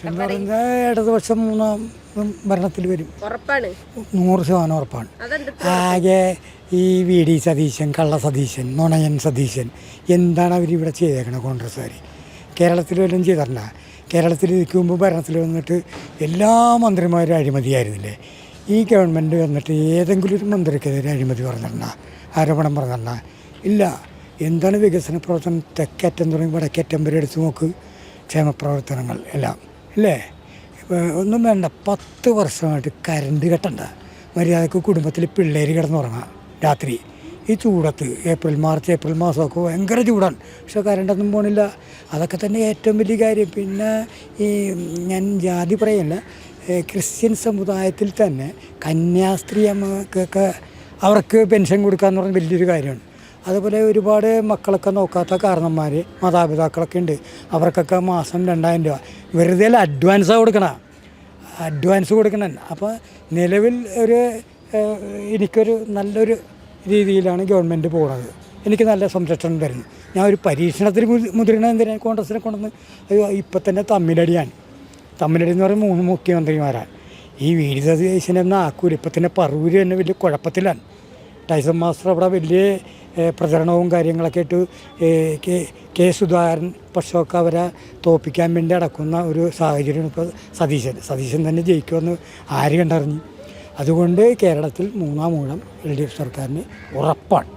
എന്ന് പറഞ്ഞാൽ ഇടതുപക്ഷം മൂന്നാം ഭരണത്തിൽ വരും. 100% ഉറപ്പാണ്. ആകെ ഈ വി ഡി സതീശൻ, കള്ള സതീശൻ, നുണയൻ സതീശൻ, എന്താണ് അവരിവിടെ ചെയ്തേക്കണത് കോൺഗ്രസ്സുകാർ? കേരളത്തിൽ വല്ലതും ചെയ്തിട്ടുണ്ട? കേരളത്തിൽ നിൽക്കുമ്പോൾ ഭരണത്തിൽ വന്നിട്ട് എല്ലാ മന്ത്രിമാരും അഴിമതിയായിരുന്നില്ലേ? ഈ ഗവൺമെൻറ് വന്നിട്ട് ഏതെങ്കിലും ഒരു മന്ത്രിക്കെതിരെ അഴിമതി പറഞ്ഞിട്ടുണ്ട? ആരോപണം പറഞ്ഞിട്ടുണ്ട? ഇല്ല. എന്താണ് വികസന പ്രവർത്തനം? തെക്കറ്റം തുടങ്ങി വടക്കേറ്റം വരെ എടുത്ത് നോക്ക്. ക്ഷേമപ്രവർത്തനങ്ങൾ എല്ലാം ഇല്ലേ? ഒന്നും വേണ്ട. 10 വർഷമായിട്ട് കറണ്ട് കെട്ടണ്ട. മര്യാദക്ക് കുടുംബത്തിൽ പിള്ളേർ കിടന്നുറങ്ങാം രാത്രി. ഈ ചൂടത്ത് മാർച്ച് ഏപ്രിൽ മാസമൊക്കെ ഭയങ്കര ചൂടാണ്. പക്ഷെ കറണ്ടൊന്നും പോണില്ല. അതൊക്കെ തന്നെ ഏറ്റവും വലിയ കാര്യം. പിന്നെ ഈ ഞാൻ ജാതി പറയില്ല, ക്രിസ്ത്യൻ സമുദായത്തിൽ തന്നെ കന്യാസ്ത്രീ അമ്മക്കൊക്കെ അവർക്ക് പെൻഷൻ കൊടുക്കാമെന്ന് പറഞ്ഞാൽ വലിയൊരു കാര്യമാണ്. അതുപോലെ ഒരുപാട് മക്കളൊക്കെ നോക്കാത്ത കാരണന്മാർ, മാതാപിതാക്കളൊക്കെ ഉണ്ട്. അവർക്കൊക്കെ മാസം 2000 രൂപ വെറുതെ അഡ്വാൻസാണ് അഡ്വാൻസ് കൊടുക്കണം. അപ്പോൾ നിലവിൽ എനിക്കൊരു നല്ലൊരു രീതിയിലാണ് ഗവൺമെൻറ് പോകുന്നത്. എനിക്ക് നല്ല സംരക്ഷണം തരുന്നു. ഞാൻ ഒരു പരീക്ഷണത്തിന് മുതിരണ എന്തിനാണ് കോൺഗ്രസിനെ കൊണ്ടുവന്ന്? ഇപ്പം തന്നെ തമ്മിലടി എന്ന് പറയുമ്പോൾ 3 മുഖ്യമന്ത്രിമാരാണ്. ഈ വി ഡി സതീശനെന്ന് ആക്കൂല. ഇപ്പം തന്നെ പറവൂർ തന്നെ വലിയ കുഴപ്പത്തിലാണ്. ടൈസൺ മാസ്റ്റർ അവിടെ വലിയ പ്രചരണവും കാര്യങ്ങളൊക്കെ ഇട്ട് കെ. സുധാകരൻ പക്ഷമൊക്കെ അവരെ തോൽപ്പിക്കാൻ വേണ്ടി അടക്കുന്ന ഒരു സാഹചര്യമാണ് ഇപ്പോൾ സതീശൻ തന്നെ ജയിക്കുമെന്ന് ആര് കണ്ടറിഞ്ഞു? അതുകൊണ്ട് കേരളത്തിൽ 3ാം ഊഴം LDF സർക്കാരിന് ഉറപ്പാണ്.